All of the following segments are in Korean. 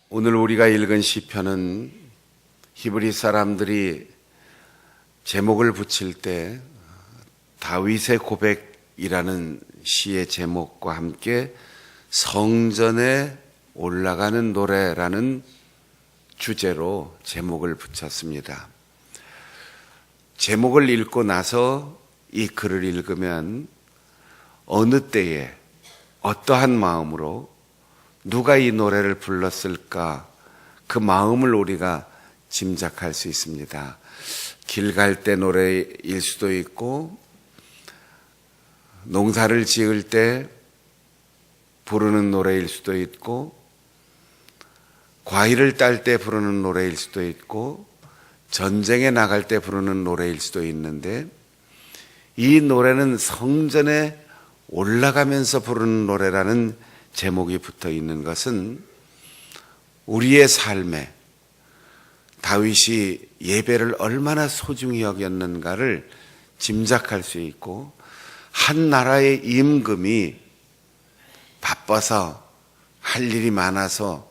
오늘 우리가 읽은 시편은 히브리 사람들이 제목을 붙일 때 다윗의 고백이라는 시의 제목과 함께 성전에 올라가는 노래라는 주제로 제목을 붙였습니다. 제목을 읽고 나서 이 글을 읽으면 어느 때에 어떠한 마음으로 누가 이 노래를 불렀을까, 그 마음을 우리가 짐작할 수 있습니다. 길 갈 때 노래일 수도 있고, 농사를 지을 때 부르는 노래일 수도 있고, 과일을 딸 때 부르는 노래일 수도 있고, 전쟁에 나갈 때 부르는 노래일 수도 있는데, 이 노래는 성전에 올라가면서 부르는 노래라는 제목이 붙어 있는 것은 우리의 삶에 다윗이 예배를 얼마나 소중히 여겼는가를 짐작할 수 있고, 한 나라의 임금이 바빠서 할 일이 많아서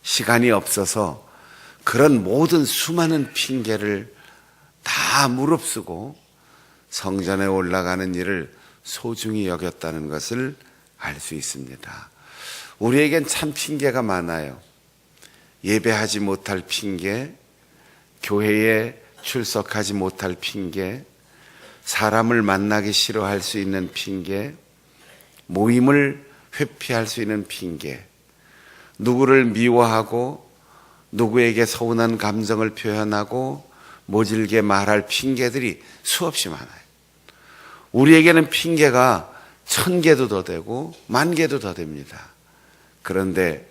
시간이 없어서 그런 모든 수많은 핑계를 다 무릅쓰고 성전에 올라가는 일을 소중히 여겼다는 것을 알 수 있습니다. 우리에겐 참 핑계가 많아요. 예배하지 못할 핑계, 교회에 출석하지 못할 핑계, 사람을 만나기 싫어할 수 있는 핑계, 모임을 회피할 수 있는 핑계, 누구를 미워하고 누구에게 서운한 감정을 표현하고 모질게 말할 핑계들이 수없이 많아요. 우리에게는 핑계가 1000개도 더 되고 10,000개도 더 됩니다. 그런데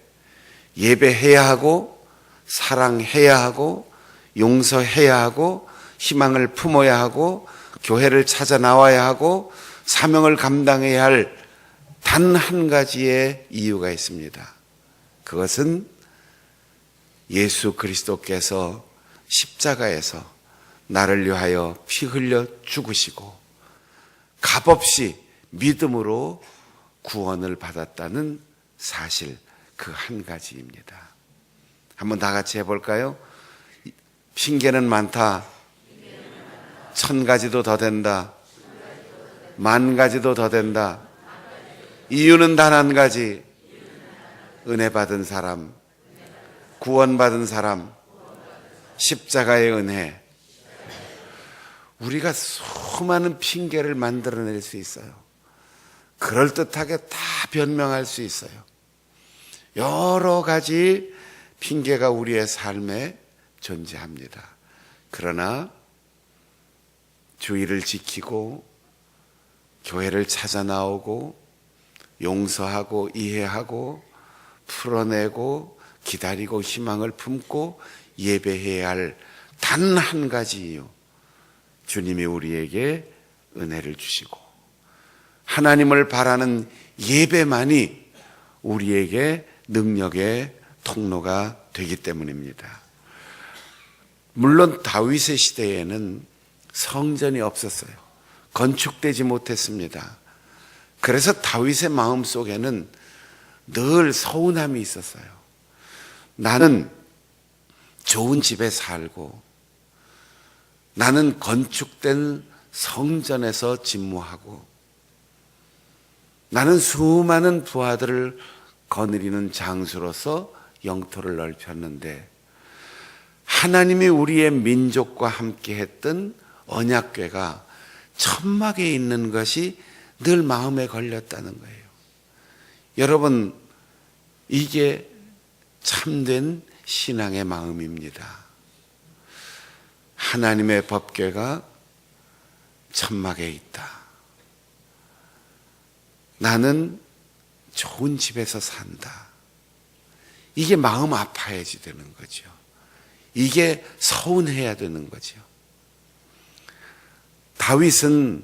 예배해야 하고, 사랑해야 하고, 용서해야 하고, 희망을 품어야 하고, 교회를 찾아 나와야 하고, 사명을 감당해야 할 단 한 가지의 이유가 있습니다. 그것은 예수 그리스도께서 십자가에서 나를 위하여 피 흘려 죽으시고 값없이 믿음으로 구원을 받았다는 사실, 그 한 가지입니다. 한번 다 같이 해볼까요? 핑계는 많다. 1000가지도 더 된다. 10,000가지도 더 된다. 이유는 단 한 가지. 은혜 받은 사람, 구원받은 사람, 십자가의 은혜. 우리가 수많은 핑계를 만들어낼 수 있어요. 그럴듯하게 다 변명할 수 있어요. 여러 가지 핑계가 우리의 삶에 존재합니다. 그러나 주의를 지키고 교회를 찾아 나오고 용서하고 이해하고 풀어내고 기다리고 희망을 품고 예배해야 할 단 한 가지 이유, 주님이 우리에게 은혜를 주시고 하나님을 바라는 예배만이 우리에게 능력의 통로가 되기 때문입니다. 물론 다윗의 시대에는 성전이 없었어요. 건축되지 못했습니다. 그래서 다윗의 마음속에는 늘 서운함이 있었어요. 나는 좋은 집에 살고, 나는 건축된 성전에서 진무하고, 나는 수많은 부하들을 거느리는 장수로서 영토를 넓혔는데, 하나님이 우리의 민족과 함께 했던 언약궤가 천막에 있는 것이 늘 마음에 걸렸다는 거예요. 여러분, 이게 참된 신앙의 마음입니다. 하나님의 법궤가 천막에 있다. 나는 좋은 집에서 산다. 이게 마음 아파야지 되는 거죠. 이게 서운해야 되는 거죠. 다윗은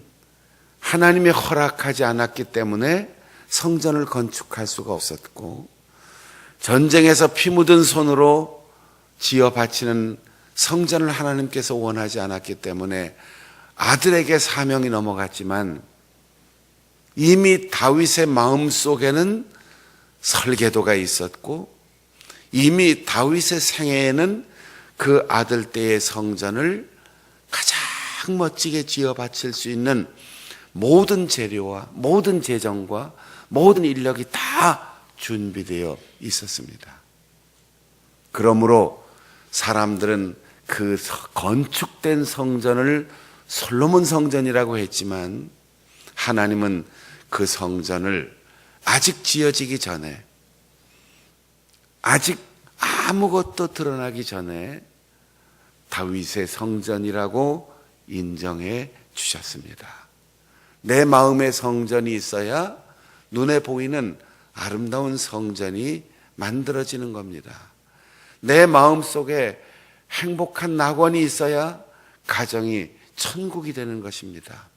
하나님이 허락하지 않았기 때문에 성전을 건축할 수가 없었고, 전쟁에서 피 묻은 손으로 지어 바치는 성전을 하나님께서 원하지 않았기 때문에 아들에게 사명이 넘어갔지만, 이미 다윗의 마음속에는 설계도가 있었고 이미 다윗의 생애에는 그 아들 때의 성전을 가장 멋지게 지어 바칠 수 있는 모든 재료와 모든 재정과 모든 인력이 다 준비되어 있었습니다. 그러므로 사람들은 그 건축된 성전을 솔로몬 성전이라고 했지만 하나님은 그 성전을 아직 지어지기 전에, 아직 아무것도 드러나기 전에 다윗의 성전이라고 인정해 주셨습니다. 내 마음의 성전이 있어야 눈에 보이는 아름다운 성전이 만들어지는 겁니다. 내 마음 속에 행복한 낙원이 있어야 가정이 천국이 되는 것입니다.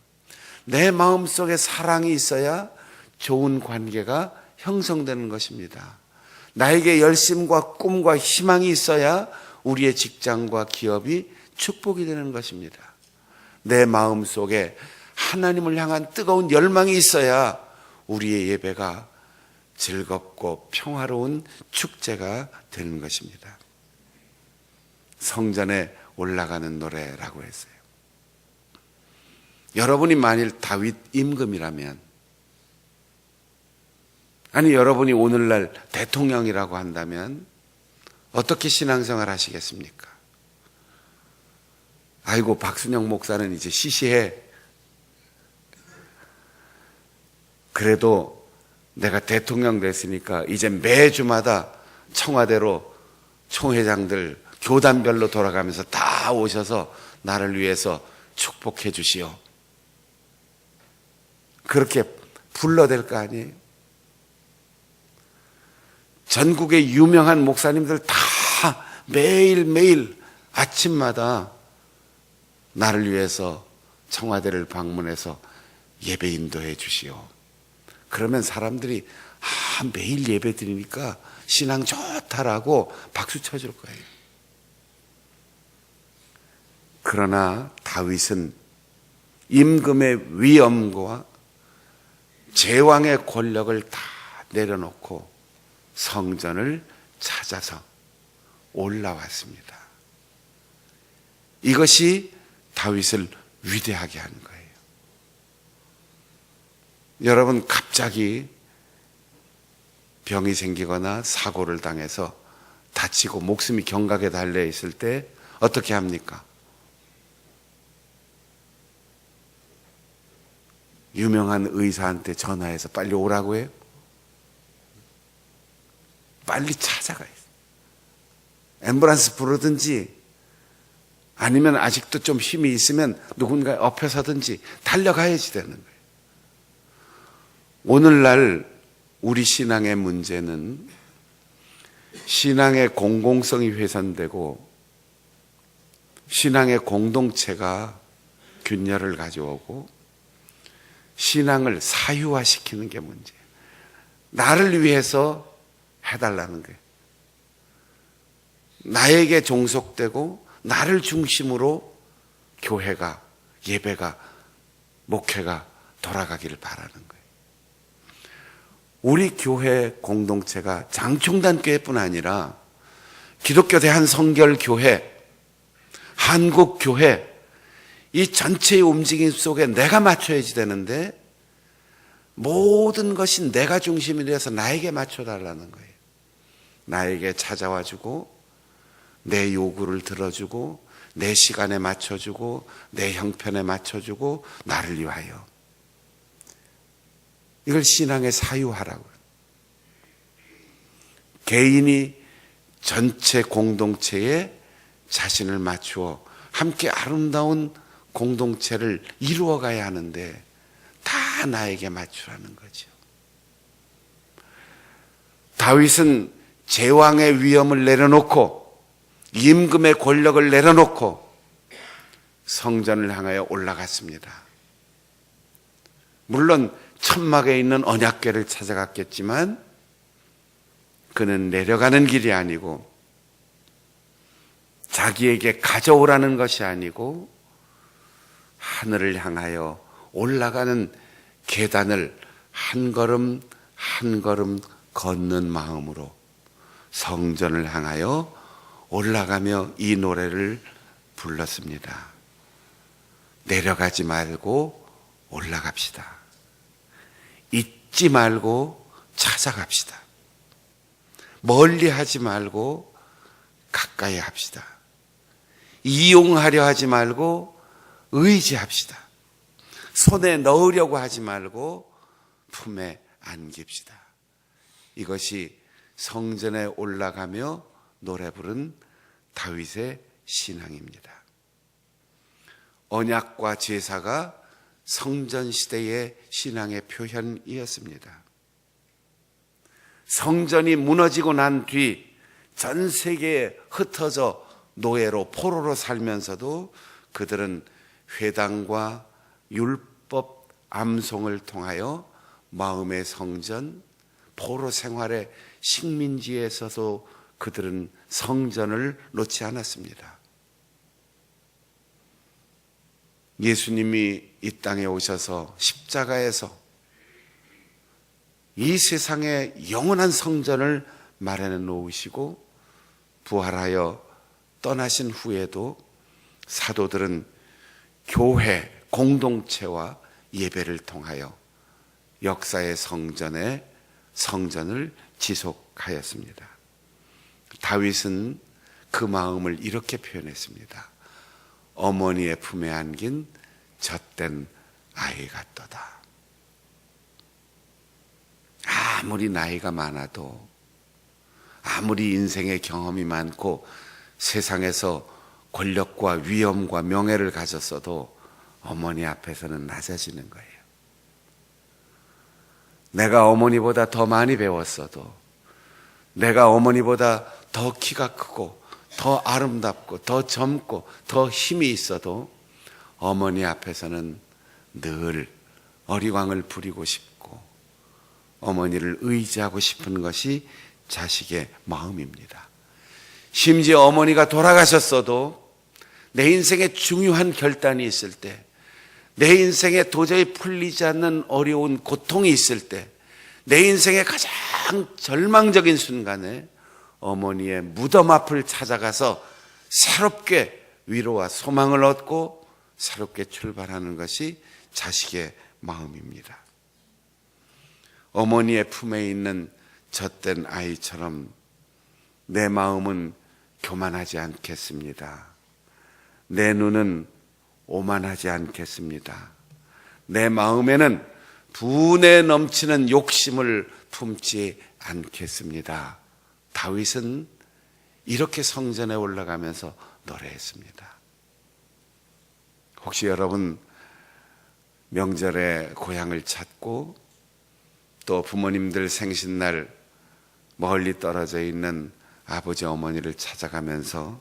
내 마음 속에 사랑이 있어야 좋은 관계가 형성되는 것입니다. 나에게 열심과 꿈과 희망이 있어야 우리의 직장과 기업이 축복이 되는 것입니다. 내 마음 속에 하나님을 향한 뜨거운 열망이 있어야 우리의 예배가 즐겁고 평화로운 축제가 되는 것입니다. 성전에 올라가는 노래라고 했어요. 여러분이 만일 다윗 임금이라면, 아니 여러분이 오늘날 대통령이라고 한다면 어떻게 신앙생활 하시겠습니까? 아이고 박순영 목사는 이제 시시해. 그래도 내가 대통령 됐으니까 이제 매주마다 청와대로 총회장들 교단별로 돌아가면서 다 오셔서 나를 위해서 축복해 주시오. 그렇게 불러댈 거 아니에요? 전국의 유명한 목사님들 다 매일매일 아침마다 나를 위해서 청와대를 방문해서 예배 인도해 주시오. 그러면 사람들이 매일 예배 드리니까 신앙 좋다라고 박수 쳐줄 거예요. 그러나 다윗은 임금의 위엄과 제왕의 권력을 다 내려놓고 성전을 찾아서 올라왔습니다. 이것이 다윗을 위대하게 하는 거예요. 여러분, 갑자기 병이 생기거나 사고를 당해서 다치고 목숨이 경각에 달려 있을 때 어떻게 합니까? 유명한 의사한테 전화해서 빨리 오라고 해요? 빨리 찾아가요. 앰뷸런스 부르든지 아니면 아직도 좀 힘이 있으면 누군가 옆에 서든지 달려가야지 되는 거예요. 오늘날 우리 신앙의 문제는 신앙의 공공성이 훼손되고 신앙의 공동체가 균열을 가져오고 신앙을 사유화시키는 게 문제예요. 나를 위해서 해달라는 거예요. 나에게 종속되고 나를 중심으로 교회가, 예배가, 목회가 돌아가기를 바라는 거예요. 우리 교회 공동체가 장충단 교회뿐 아니라 기독교 대한성결교회, 한국교회, 이 전체의 움직임 속에 내가 맞춰야지 되는데 모든 것이 내가 중심이 되어서 나에게 맞춰달라는 거예요. 나에게 찾아와주고 내 요구를 들어주고 내 시간에 맞춰주고 내 형편에 맞춰주고 나를 위하여. 이걸 신앙의 사유화라고요. 개인이 전체 공동체에 자신을 맞추어 함께 아름다운 공동체를 이루어가야 하는데 다 나에게 맞추라는 거죠. 다윗은 제왕의 위엄을 내려놓고 임금의 권력을 내려놓고 성전을 향하여 올라갔습니다. 물론 천막에 있는 언약궤를 찾아갔겠지만 그는 내려가는 길이 아니고 자기에게 가져오라는 것이 아니고 하늘을 향하여 올라가는 계단을 한 걸음 한 걸음 걷는 마음으로 성전을 향하여 올라가며 이 노래를 불렀습니다. 내려가지 말고 올라갑시다. 잊지 말고 찾아갑시다. 멀리 하지 말고 가까이 합시다. 이용하려 하지 말고 의지합시다. 손에 넣으려고 하지 말고 품에 안깁시다. 이것이 성전에 올라가며 노래 부른 다윗의 신앙입니다. 언약과 제사가 성전 시대의 신앙의 표현이었습니다. 성전이 무너지고 난 뒤 전 세계에 흩어져 노예로 포로로 살면서도 그들은 회당과 율법 암송을 통하여 마음의 성전, 포로 생활의 식민지에서도 그들은 성전을 놓지 않았습니다. 예수님이 이 땅에 오셔서 십자가에서 이 세상의 영원한 성전을 마련해 놓으시고 부활하여 떠나신 후에도 사도들은 교회 공동체와 예배를 통하여 역사의 성전을 지속하였습니다. 다윗은 그 마음을 이렇게 표현했습니다. 어머니의 품에 안긴 젖된 아이 같도다. 아무리 나이가 많아도, 아무리 인생의 경험이 많고 세상에서 권력과 위엄과 명예를 가졌어도 어머니 앞에서는 낮아지는 거예요. 내가 어머니보다 더 많이 배웠어도, 내가 어머니보다 더 키가 크고 더 아름답고 더 젊고 더 힘이 있어도 어머니 앞에서는 늘 어리광을 부리고 싶고 어머니를 의지하고 싶은 것이 자식의 마음입니다. 심지어 어머니가 돌아가셨어도 내 인생에 중요한 결단이 있을 때, 내 인생에 도저히 풀리지 않는 어려운 고통이 있을 때, 내 인생의 가장 절망적인 순간에 어머니의 무덤 앞을 찾아가서 새롭게 위로와 소망을 얻고 새롭게 출발하는 것이 자식의 마음입니다. 어머니의 품에 있는 젖된 아이처럼 내 마음은 교만하지 않겠습니다. 내 눈은 오만하지 않겠습니다. 내 마음에는 분에 넘치는 욕심을 품지 않겠습니다. 다윗은 이렇게 성전에 올라가면서 노래했습니다. 혹시 여러분 명절에 고향을 찾고 또 부모님들 생신날 멀리 떨어져 있는 아버지 어머니를 찾아가면서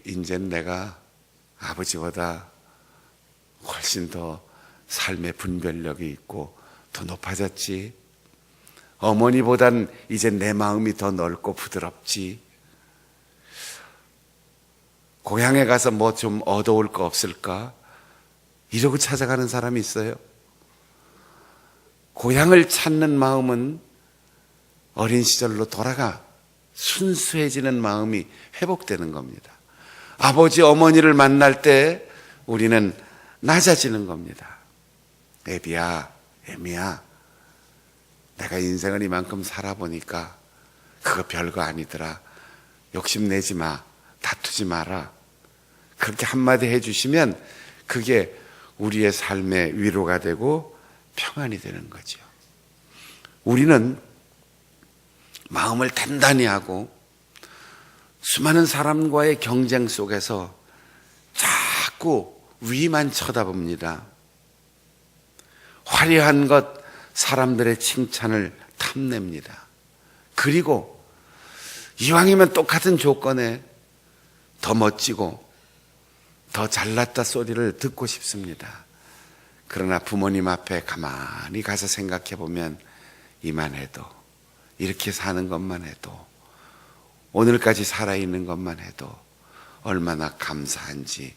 이젠 내가 아버지보다 훨씬 더 삶의 분별력이 있고 더 높아졌지, 어머니보단 이제 내 마음이 더 넓고 부드럽지, 고향에 가서 뭐 좀 얻어올 거 없을까, 이러고 찾아가는 사람이 있어요. 고향을 찾는 마음은 어린 시절로 돌아가 순수해지는 마음이 회복되는 겁니다. 아버지 어머니를 만날 때 우리는 낮아지는 겁니다. 애비야, 애미야, 내가 인생을 이만큼 살아보니까 그거 별거 아니더라. 욕심내지 마, 다투지 마라. 그렇게 한마디 해주시면 그게 우리의 삶의 위로가 되고 평안이 되는 거죠. 우리는 마음을 단단히 하고 수많은 사람과의 경쟁 속에서 자꾸 위만 쳐다봅니다. 화려한 것, 사람들의 칭찬을 탐냅니다. 그리고 이왕이면 똑같은 조건에 더 멋지고 더 잘났다 소리를 듣고 싶습니다. 그러나 부모님 앞에 가만히 가서 생각해 보면 이만해도, 이렇게 사는 것만 해도, 오늘까지 살아있는 것만 해도 얼마나 감사한지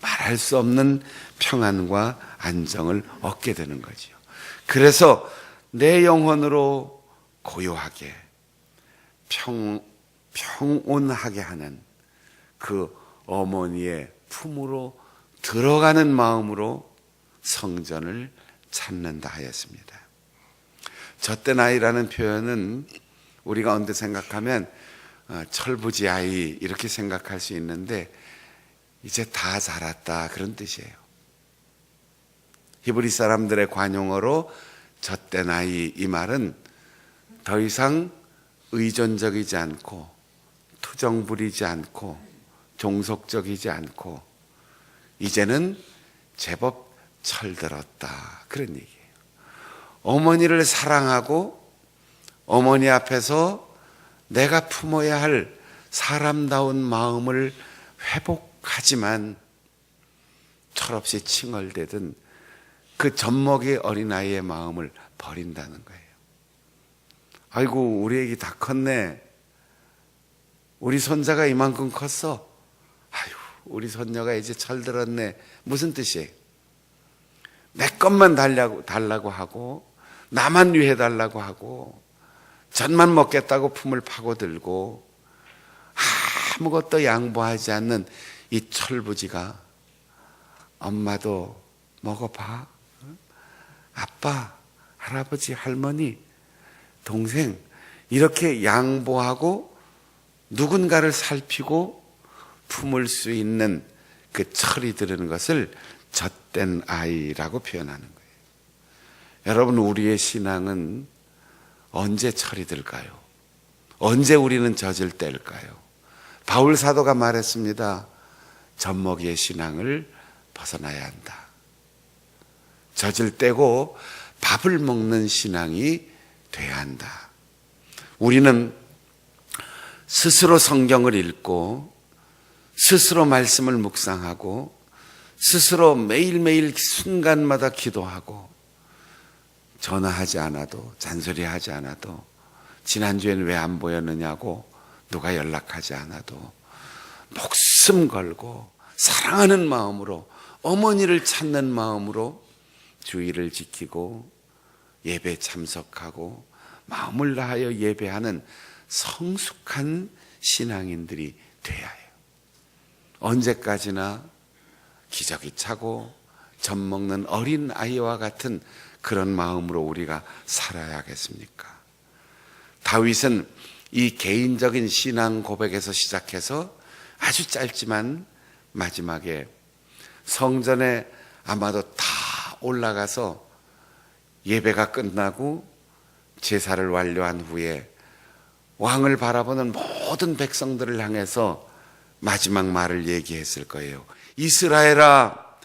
말할 수 없는 평안과 안정을 얻게 되는 거죠. 그래서 내 영혼으로 고요하게 평온하게 하는 그 어머니의 품으로 들어가는 마음으로 성전을 찾는다 하였습니다. 젖된 아이라는 표현은 우리가 언뜻 생각하면 철부지 아이 이렇게 생각할 수 있는데 이제 다 자랐다 그런 뜻이에요. 히브리 사람들의 관용어로 젖된 아이, 이 말은 더 이상 의존적이지 않고 투정 부리지 않고 종속적이지 않고 이제는 제법 철들었다 그런 얘기예요. 어머니를 사랑하고 어머니 앞에서 내가 품어야 할 사람다운 마음을 회복하지만 철없이 칭얼대던 그 젖먹이 어린아이의 마음을 버린다는 거예요. 아이고 우리 애기 다 컸네. 우리 손자가 이만큼 컸어. 아유 우리 손녀가 이제 철들었네. 무슨 뜻이에요? 내 것만 달라고 하고 나만 위해 달라고 하고 젖만 먹겠다고 품을 파고들고 아무것도 양보하지 않는 이 철부지가 엄마도 먹어봐. 아빠, 할아버지, 할머니, 동생 이렇게 양보하고 누군가를 살피고 품을 수 있는 그 철이 들은 것을 젖된 아이라고 표현하는 거예요. 여러분 우리의 신앙은 언제 철이 들까요? 언제 우리는 젖을 뗄까요? 바울 사도가 말했습니다. 젖먹이의 신앙을 벗어나야 한다. 젖을 떼고 밥을 먹는 신앙이 돼야 한다. 우리는 스스로 성경을 읽고 스스로 말씀을 묵상하고 스스로 매일매일 순간마다 기도하고 전화하지 않아도 잔소리하지 않아도 지난주에는 왜 안 보였느냐고 누가 연락하지 않아도 목숨 걸고 사랑하는 마음으로 어머니를 찾는 마음으로 주의를 지키고 예배 참석하고 마음을 다하여 예배하는 성숙한 신앙인들이 돼야 해요. 언제까지나 기저귀 차고 젖 먹는 어린 아이와 같은 그런 마음으로 우리가 살아야겠습니까? 다윗은 이 개인적인 신앙 고백에서 시작해서 아주 짧지만 마지막에 성전에 아마도 다 올라가서 예배가 끝나고 제사를 완료한 후에 왕을 바라보는 모든 백성들을 향해서 마지막 말을 얘기했을 거예요. 이스라엘아,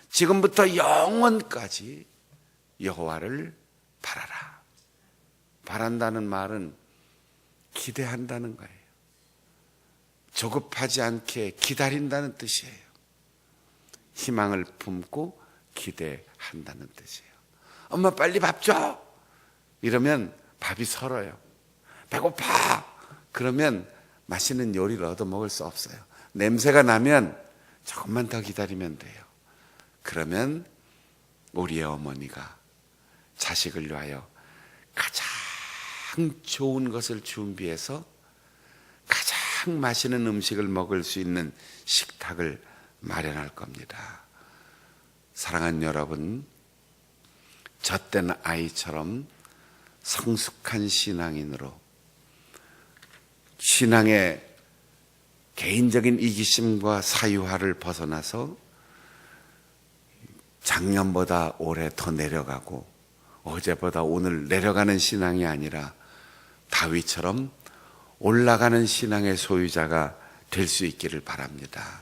지금부터 영원까지 여호와를 바라라. 바란다는 말은 기대한다는 거예요. 조급하지 않게 기다린다는 뜻이에요. 희망을 품고 기대한다는 뜻이에요. 엄마 빨리 밥 줘! 이러면 밥이 설어요. 배고파! 그러면 맛있는 요리를 얻어먹을 수 없어요. 냄새가 나면 조금만 더 기다리면 돼요. 그러면 우리의 어머니가 자식을 위하여 가장 좋은 것을 준비해서 가장 맛있는 음식을 먹을 수 있는 식탁을 마련할 겁니다. 사랑하는 여러분, 젖된 아이처럼 성숙한 신앙인으로 신앙의 개인적인 이기심과 사유화를 벗어나서 작년보다 올해 더 내려가고 어제보다 오늘 내려가는 신앙이 아니라 다윗처럼 올라가는 신앙의 소유자가 될 수 있기를 바랍니다.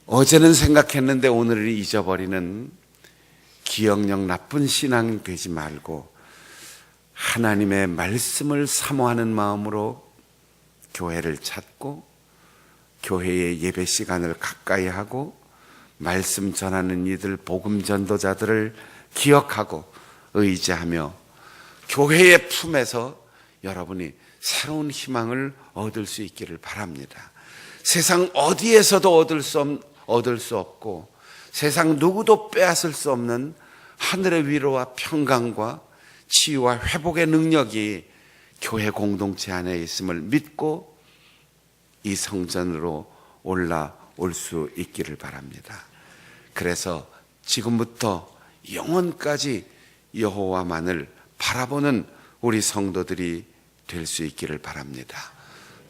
어제는 생각했는데 오늘을 잊어버리는 기억력 나쁜 신앙이 되지 말고 하나님의 말씀을 사모하는 마음으로 교회를 찾고 교회의 예배 시간을 가까이 하고 말씀 전하는 이들, 복음 전도자들을 기억하고 의지하며 교회의 품에서 여러분이 새로운 희망을 얻을 수 있기를 바랍니다. 세상 어디에서도 얻을 수 없고 세상 누구도 빼앗을 수 없는 하늘의 위로와 평강과 치유와 회복의 능력이 교회 공동체 안에 있음을 믿고 이 성전으로 올라올 수 있기를 바랍니다. 그래서 지금부터 영원까지 여호와만을 바라보는 우리 성도들이 될 수 있기를 바랍니다.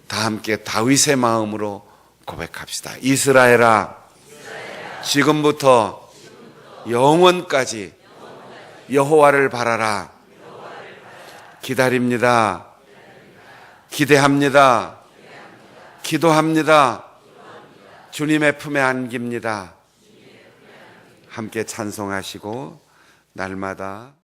다 함께 다윗의 마음으로 고백합시다. 이스라엘아, 지금부터 영원까지 여호와를 바라라. 기다립니다. 기대합니다. 기도합니다. 주님의 품에 안깁니다. 함께 찬송하시고 날마다